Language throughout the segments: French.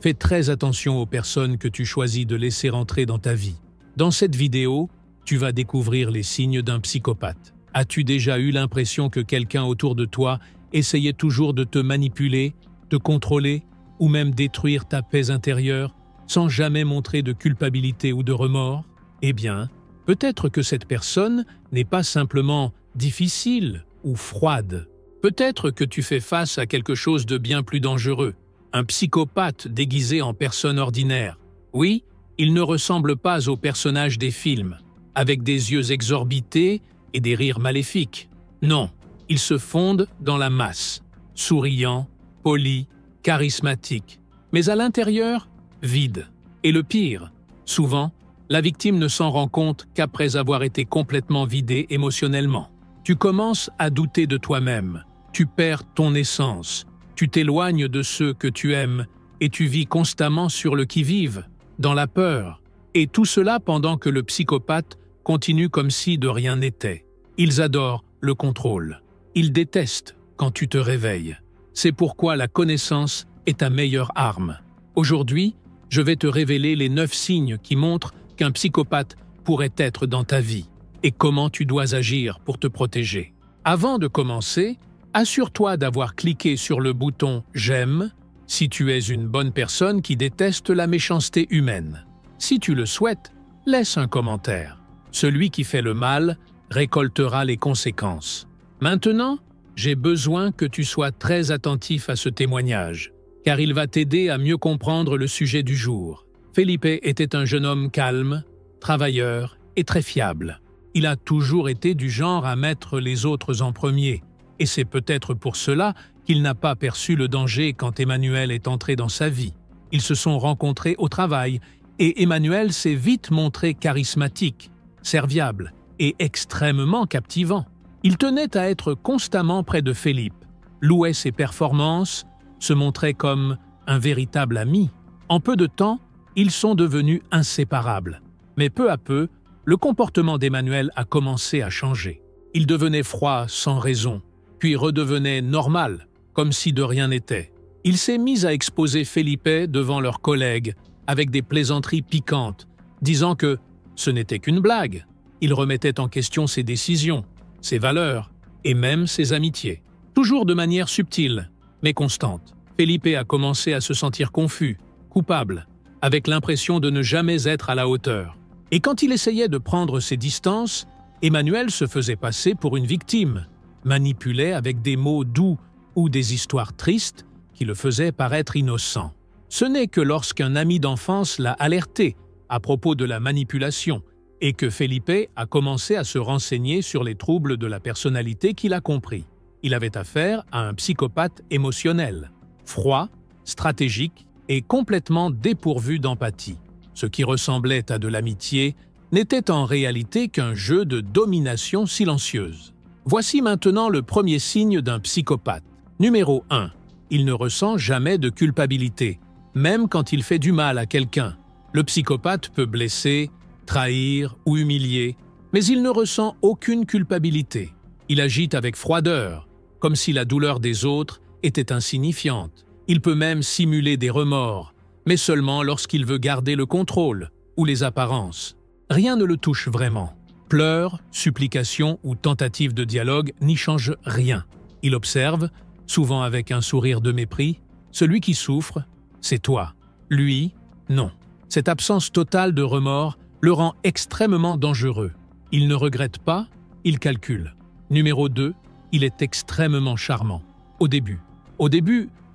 Fais très attention aux personnes que tu choisis de laisser entrer dans ta vie. Dans cette vidéo, tu vas découvrir les signes d'un psychopathe. As-tu déjà eu l'impression que quelqu'un autour de toi essayait toujours de te manipuler, te contrôler ou même détruire ta paix intérieure sans jamais montrer de culpabilité ou de remords? Eh bien, peut-être que cette personne n'est pas simplement difficile ou froide. Peut-être que tu fais face à quelque chose de bien plus dangereux, un psychopathe déguisé en personne ordinaire. Oui, il ne ressemble pas aux personnages des films, avec des yeux exorbités et des rires maléfiques. Non, il se fonde dans la masse, souriant, poli, charismatique, mais à l'intérieur, vide. Et le pire, souvent, la victime ne s'en rend compte qu'après avoir été complètement vidée émotionnellement. Tu commences à douter de toi-même, tu perds ton essence, tu t'éloignes de ceux que tu aimes et tu vis constamment sur le qui-vive, dans la peur. Et tout cela pendant que le psychopathe continue comme si de rien n'était. Ils adorent le contrôle. Ils détestent quand tu te réveilles. C'est pourquoi la connaissance est ta meilleure arme. Aujourd'hui, je vais te révéler les 9 signes qui montrent qu'un psychopathe pourrait être dans ta vie et comment tu dois agir pour te protéger. Avant de commencer, assure-toi d'avoir cliqué sur le bouton « J'aime » si tu es une bonne personne qui déteste la méchanceté humaine. Si tu le souhaites, laisse un commentaire. Celui qui fait le mal récoltera les conséquences. Maintenant, j'ai besoin que tu sois très attentif à ce témoignage, car il va t'aider à mieux comprendre le sujet du jour. Felipe était un jeune homme calme, travailleur et très fiable. Il a toujours été du genre à mettre les autres en premier, et c'est peut-être pour cela qu'il n'a pas perçu le danger quand Emmanuel est entré dans sa vie. Ils se sont rencontrés au travail, et Emmanuel s'est vite montré charismatique, serviable et extrêmement captivant. Il tenait à être constamment près de Felipe, louait ses performances, se montrait comme un véritable ami. En peu de temps, ils sont devenus inséparables. Mais peu à peu, le comportement d'Emmanuel a commencé à changer. Il devenait froid sans raison, puis redevenait normal, comme si de rien n'était. Il s'est mis à exposer Felipe devant leurs collègues, avec des plaisanteries piquantes, disant que ce n'était qu'une blague. Il remettait en question ses décisions, ses valeurs et même ses amitiés. Toujours de manière subtile, mais constante. Felipe a commencé à se sentir confus, coupable, avec l'impression de ne jamais être à la hauteur. Et quand il essayait de prendre ses distances, Emmanuel se faisait passer pour une victime, manipulait avec des mots doux ou des histoires tristes qui le faisaient paraître innocent. Ce n'est que lorsqu'un ami d'enfance l'a alerté à propos de la manipulation et que Felipe a commencé à se renseigner sur les troubles de la personnalité qu'il a compris. Il avait affaire à un psychopathe émotionnel, froid, stratégique et complètement dépourvu d'empathie. Ce qui ressemblait à de l'amitié n'était en réalité qu'un jeu de domination silencieuse. Voici maintenant le premier signe d'un psychopathe. Numéro 1. Il ne ressent jamais de culpabilité, même quand il fait du mal à quelqu'un. Le psychopathe peut blesser, trahir ou humilier, mais il ne ressent aucune culpabilité. Il agit avec froideur, comme si la douleur des autres était insignifiante. Il peut même simuler des remords, mais seulement lorsqu'il veut garder le contrôle ou les apparences. Rien ne le touche vraiment. Pleurs, supplications ou tentatives de dialogue n'y changent rien. Il observe, souvent avec un sourire de mépris. Celui qui souffre, c'est toi. Lui, non. Cette absence totale de remords le rend extrêmement dangereux. Il ne regrette pas, il calcule. Numéro 2, il est extrêmement charmant. Au début,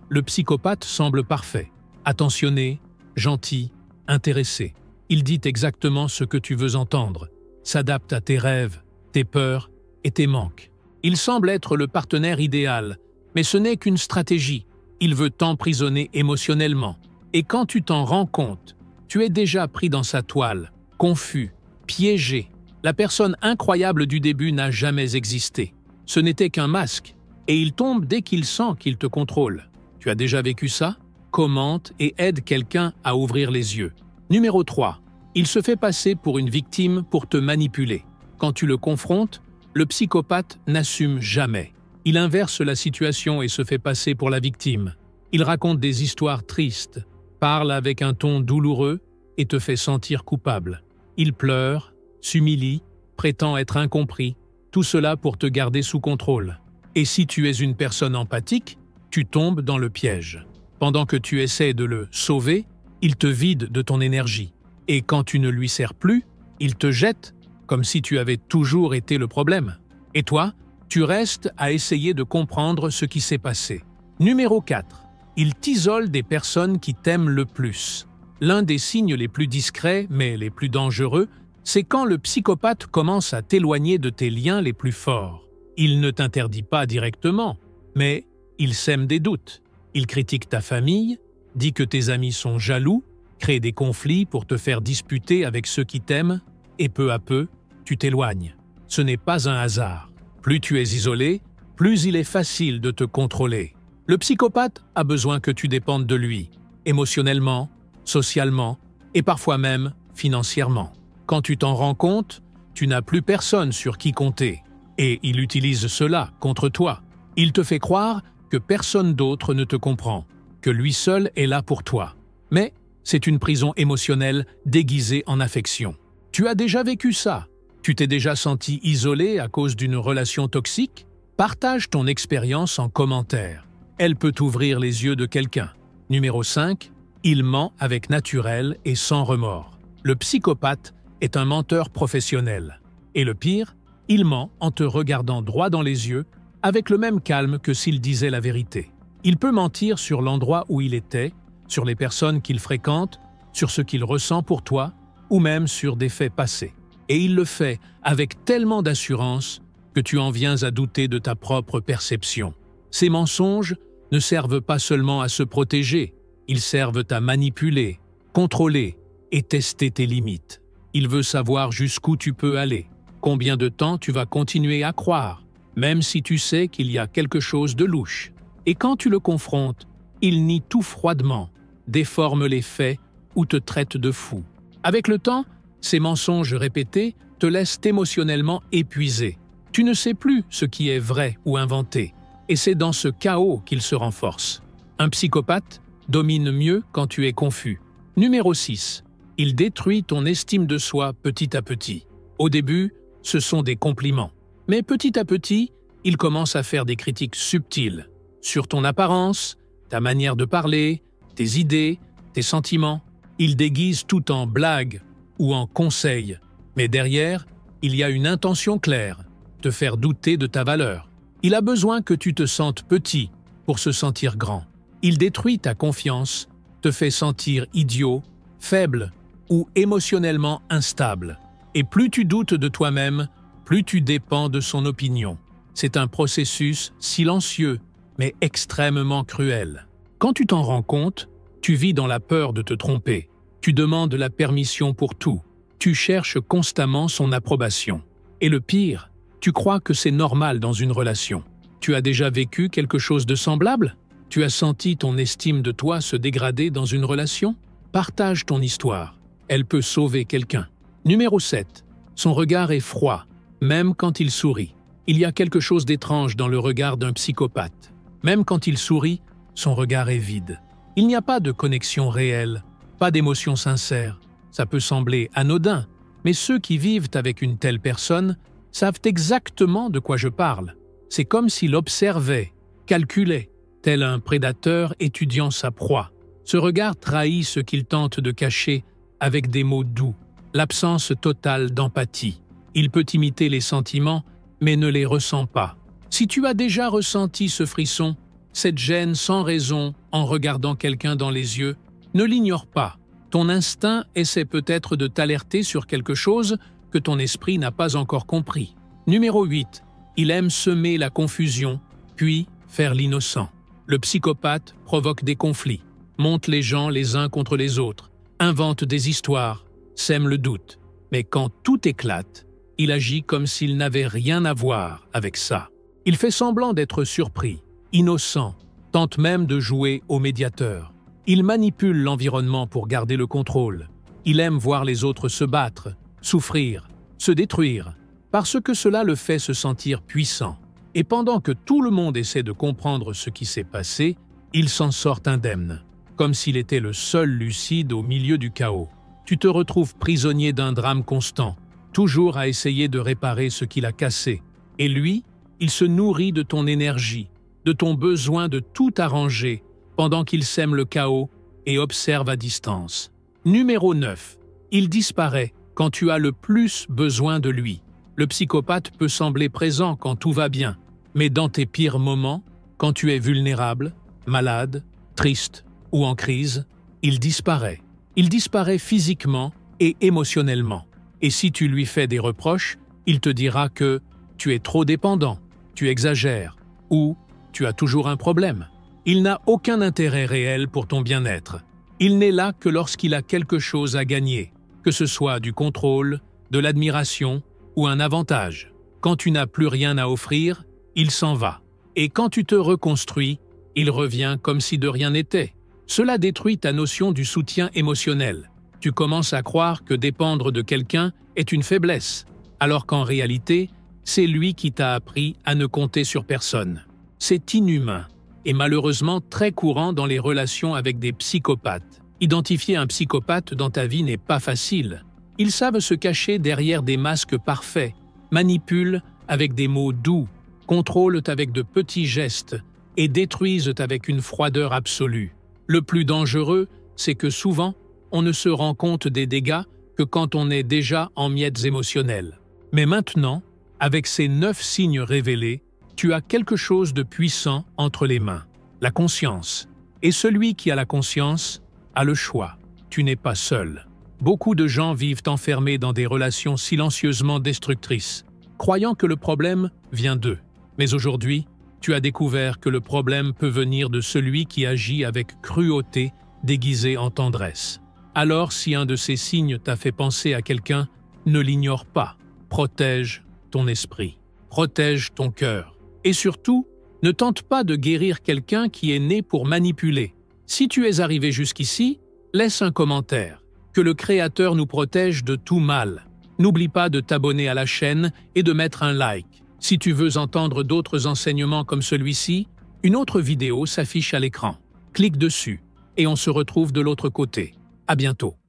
le psychopathe semble parfait. Attentionné, gentil, intéressé. Il dit exactement ce que tu veux entendre, s'adapte à tes rêves, tes peurs et tes manques. Il semble être le partenaire idéal, mais ce n'est qu'une stratégie. Il veut t'emprisonner émotionnellement. Et quand tu t'en rends compte, tu es déjà pris dans sa toile, confus, piégé. La personne incroyable du début n'a jamais existé. Ce n'était qu'un masque, et il tombe dès qu'il sent qu'il te contrôle. Tu as déjà vécu ça? Commente et aide quelqu'un à ouvrir les yeux. Numéro 3. Il se fait passer pour une victime pour te manipuler. Quand tu le confrontes, le psychopathe n'assume jamais. Il inverse la situation et se fait passer pour la victime. Il raconte des histoires tristes, parle avec un ton douloureux et te fait sentir coupable. Il pleure, s'humilie, prétend être incompris, tout cela pour te garder sous contrôle. Et si tu es une personne empathique, tu tombes dans le piège. Pendant que tu essaies de le sauver, il te vide de ton énergie. Et quand tu ne lui sers plus, il te jette comme si tu avais toujours été le problème. Et toi, tu restes à essayer de comprendre ce qui s'est passé. Numéro 4. Il t'isole des personnes qui t'aiment le plus. L'un des signes les plus discrets, mais les plus dangereux, c'est quand le psychopathe commence à t'éloigner de tes liens les plus forts. Il ne t'interdit pas directement, mais il sème des doutes. Il critique ta famille, dit que tes amis sont jaloux, crée des conflits pour te faire disputer avec ceux qui t'aiment, et peu à peu, tu t'éloignes. Ce n'est pas un hasard. Plus tu es isolé, plus il est facile de te contrôler. Le psychopathe a besoin que tu dépendes de lui, émotionnellement, socialement et parfois même financièrement. Quand tu t'en rends compte, tu n'as plus personne sur qui compter. Et il utilise cela contre toi. Il te fait croire que personne d'autre ne te comprend, que lui seul est là pour toi. Mais c'est une prison émotionnelle déguisée en affection. Tu as déjà vécu ça? Tu t'es déjà senti isolé à cause d'une relation toxique? Partage ton expérience en commentaire. Elle peut ouvrir les yeux de quelqu'un. Numéro 5. Il ment avec naturel et sans remords. Le psychopathe est un menteur professionnel. Et le pire, il ment en te regardant droit dans les yeux, avec le même calme que s'il disait la vérité. Il peut mentir sur l'endroit où il était, sur les personnes qu'il fréquente, sur ce qu'il ressent pour toi, ou même sur des faits passés. Et il le fait avec tellement d'assurance que tu en viens à douter de ta propre perception. Ces mensonges ne servent pas seulement à se protéger, ils servent à manipuler, contrôler et tester tes limites. Il veut savoir jusqu'où tu peux aller, combien de temps tu vas continuer à croire, même si tu sais qu'il y a quelque chose de louche. Et quand tu le confrontes, il nie tout froidement, déforme les faits ou te traite de fou. Avec le temps, ces mensonges répétés te laissent émotionnellement épuisé. Tu ne sais plus ce qui est vrai ou inventé, et c'est dans ce chaos qu'il se renforce. Un psychopathe domine mieux quand tu es confus. Numéro 6. Il détruit ton estime de soi petit à petit. Au début, ce sont des compliments. Mais petit à petit, il commence à faire des critiques subtiles sur ton apparence, ta manière de parler, tes idées, tes sentiments. Il déguise tout en blague ou en conseil. Mais derrière, il y a une intention claire, te faire douter de ta valeur. Il a besoin que tu te sentes petit pour se sentir grand. Il détruit ta confiance, te fait sentir idiot, faible ou émotionnellement instable. Et plus tu doutes de toi-même, plus tu dépends de son opinion. C'est un processus silencieux, mais extrêmement cruel. Quand tu t'en rends compte, tu vis dans la peur de te tromper. Tu demandes la permission pour tout. Tu cherches constamment son approbation. Et le pire, tu crois que c'est normal dans une relation. Tu as déjà vécu quelque chose de semblable? Tu as senti ton estime de toi se dégrader dans une relation? Partage ton histoire. Elle peut sauver quelqu'un. Numéro 7. Son regard est froid, même quand il sourit. Il y a quelque chose d'étrange dans le regard d'un psychopathe. Même quand il sourit, son regard est vide. Il n'y a pas de connexion réelle, pas d'émotion sincère. Ça peut sembler anodin, mais ceux qui vivent avec une telle personne savent exactement de quoi je parle. C'est comme s'il observait, calculait, tel un prédateur étudiant sa proie. Ce regard trahit ce qu'il tente de cacher avec des mots doux, l'absence totale d'empathie. Il peut imiter les sentiments, mais ne les ressent pas. Si tu as déjà ressenti ce frisson, cette gêne sans raison en regardant quelqu'un dans les yeux, ne l'ignore pas. Ton instinct essaie peut-être de t'alerter sur quelque chose que ton esprit n'a pas encore compris. Numéro 8. Il aime semer la confusion, puis faire l'innocent. Le psychopathe provoque des conflits, monte les gens les uns contre les autres, invente des histoires, sème le doute. Mais quand tout éclate, il agit comme s'il n'avait rien à voir avec ça. Il fait semblant d'être surpris, innocent, tente même de jouer au médiateur. Il manipule l'environnement pour garder le contrôle. Il aime voir les autres se battre, souffrir, se détruire, parce que cela le fait se sentir puissant. Et pendant que tout le monde essaie de comprendre ce qui s'est passé, il s'en sort indemne. comme s'il était le seul lucide au milieu du chaos. Tu te retrouves prisonnier d'un drame constant, toujours à essayer de réparer ce qu'il a cassé. Et lui, il se nourrit de ton énergie, de ton besoin de tout arranger, pendant qu'il sème le chaos et observe à distance. Numéro 9. Il disparaît quand tu as le plus besoin de lui. Le psychopathe peut sembler présent quand tout va bien, mais dans tes pires moments, quand tu es vulnérable, malade, triste ou en crise, il disparaît. Il disparaît physiquement et émotionnellement. Et si tu lui fais des reproches, il te dira que tu es trop dépendant, tu exagères ou tu as toujours un problème. Il n'a aucun intérêt réel pour ton bien-être. Il n'est là que lorsqu'il a quelque chose à gagner, que ce soit du contrôle, de l'admiration ou un avantage. Quand tu n'as plus rien à offrir, il s'en va. Et quand tu te reconstruis, il revient comme si de rien n'était. Cela détruit ta notion du soutien émotionnel. Tu commences à croire que dépendre de quelqu'un est une faiblesse, alors qu'en réalité, c'est lui qui t'a appris à ne compter sur personne. C'est inhumain et malheureusement très courant dans les relations avec des psychopathes. Identifier un psychopathe dans ta vie n'est pas facile. Ils savent se cacher derrière des masques parfaits, manipulent avec des mots doux, contrôlent avec de petits gestes et détruisent avec une froideur absolue. Le plus dangereux, c'est que souvent, on ne se rend compte des dégâts que quand on est déjà en miettes émotionnelles. Mais maintenant, avec ces 9 signes révélés, tu as quelque chose de puissant entre les mains, la conscience. Et celui qui a la conscience a le choix. Tu n'es pas seul. Beaucoup de gens vivent enfermés dans des relations silencieusement destructrices, croyant que le problème vient d'eux. Mais aujourd'hui, tu as découvert que le problème peut venir de celui qui agit avec cruauté déguisée en tendresse. Alors, si un de ces signes t'a fait penser à quelqu'un, ne l'ignore pas. Protège ton esprit, protège ton cœur. Et surtout, ne tente pas de guérir quelqu'un qui est né pour manipuler. Si tu es arrivé jusqu'ici, laisse un commentaire. Que le Créateur nous protège de tout mal. N'oublie pas de t'abonner à la chaîne et de mettre un like. Si tu veux entendre d'autres enseignements comme celui-ci, une autre vidéo s'affiche à l'écran. Clique dessus et on se retrouve de l'autre côté. À bientôt.